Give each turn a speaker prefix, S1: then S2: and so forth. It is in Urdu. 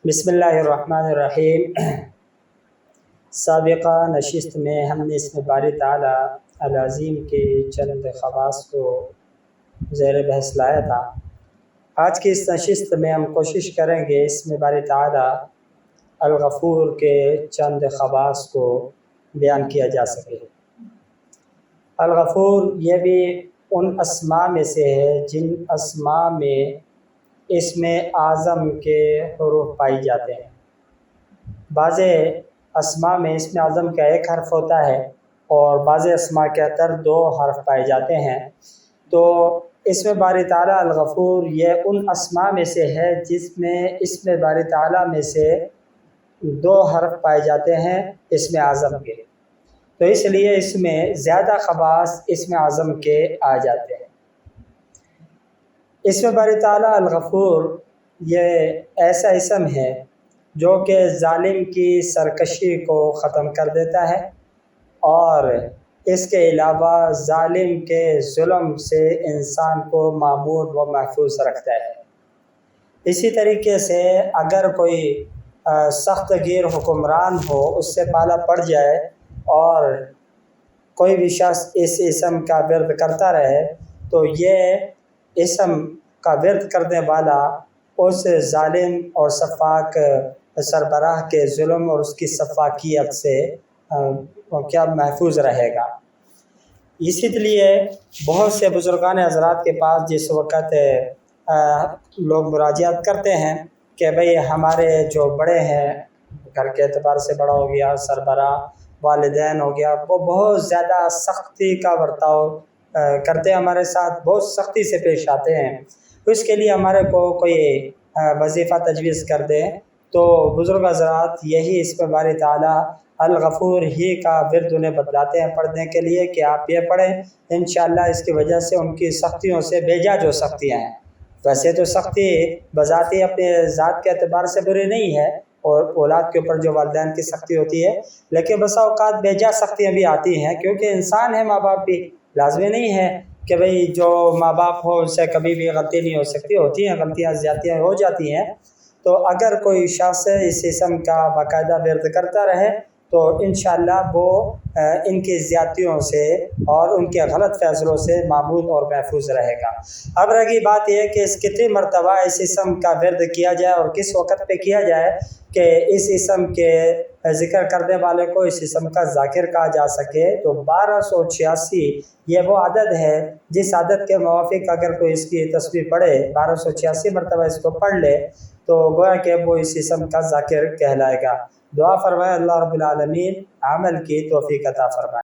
S1: بسم اللہ الرحمن الرحیم۔ سابقہ نشست میں ہم نے اسم باری تعالیٰ العظیم کے چند خواص کو زیر بحث لایا تھا۔ آج کی اس نشست میں ہم کوشش کریں گے اسم باری تعالیٰ الغفور کے چند خواص کو بیان کیا جا سکے۔ الغفور یہ بھی ان اسماء میں سے ہے جن اسماء میں اسم اعظم کے حروف پائی جاتے ہیں۔ بعض اسماء میں اسم اعظم کا ایک حرف ہوتا ہے اور بعض اسماء کے اندر 2 حرف پائے جاتے ہیں۔ تو اسم باری تعالیٰ الغفور یہ ان اسماء میں سے ہے جس میں اسم باری تعالیٰ میں سے 2 حرف پائے جاتے ہیں اسم اعظم کے، تو اس لیے اس میں زیادہ خواص اسم اعظم کے آ جاتے ہیں۔ اسم باری تعالیٰ الغفور یہ ایسا اسم ہے جو کہ ظالم کی سرکشی کو ختم کر دیتا ہے اور اس کے علاوہ ظالم کے ظلم سے انسان کو معمور و محفوظ رکھتا ہے۔ اسی طریقے سے اگر کوئی سخت گیر حکمران ہو، اس سے پالا پڑ جائے اور کوئی بھی شخص اس اسم کا ورد کرتا رہے تو یہ اسم کا ورد کرنے والا اس ظالم اور سفاک سربراہ کے ظلم اور اس کی سفاکیت سے کیا محفوظ رہے گا۔ اسی لیے بہت سے بزرگان حضرات کے پاس جس وقت لوگ مراجعت کرتے ہیں کہ بھئی ہمارے جو بڑے ہیں، گھر کے اعتبار سے بڑا ہو گیا، سربراہ، والدین ہو گیا، وہ بہت زیادہ سختی کا برتاؤ کرتے ہیں، ہمارے ساتھ بہت سختی سے پیش آتے ہیں، اس کے لیے ہمارے کو کوئی وظیفہ تجویز کر دیں، تو بزرگ حضرات یہی اسم باری تعالیٰ الغفور ہی کا ورد انہیں بتلاتے ہیں پڑھنے کے لیے کہ آپ یہ پڑھیں، انشاءاللہ اس کی وجہ سے ان کی سختیوں سے بیجا جو سختیاں ہیں۔ ویسے تو سختی بذاتی اپنے ذات کے اعتبار سے بری نہیں ہے، اور اولاد کے اوپر جو والدین کی سختی ہوتی ہے، لیکن بسا اوقات بیجا سختیاں بھی آتی ہیں، کیونکہ انسان ہے، ماں باپ بھی لازمی نہیں ہے کہ بھئی جو ماں باپ ہو ان سے کبھی بھی غلطی نہیں ہو سکتی، ہوتی ہیں غلطیاں، زیادتیاں ہو جاتی ہیں۔ تو اگر کوئی شخص اس اسم کا باقاعدہ ورد کرتا رہے تو انشاءاللہ وہ ان کی زیادتیوں سے اور ان کے غلط فیصلوں سے معمول اور محفوظ رہے گا۔ اب رہی بات یہ کہ اس کتنی مرتبہ اس اسم کا ورد کیا جائے اور کس وقت پہ کیا جائے کہ اس اسم کے ذکر کرنے والے کو اس اسم کا ذاکر کہا جا سکے، تو 1286 یہ وہ عدد ہے جس عدد کے موافق اگر کوئی اس کی تسبیح پڑھے، 1286 مرتبہ اس کو پڑھ لے تو گویا کہ وہ اس اسم کا ذاکر کہلائے گا۔ دعا فرمائے اللہ رب العالمین عمل کی توفیق عطا فرمائے۔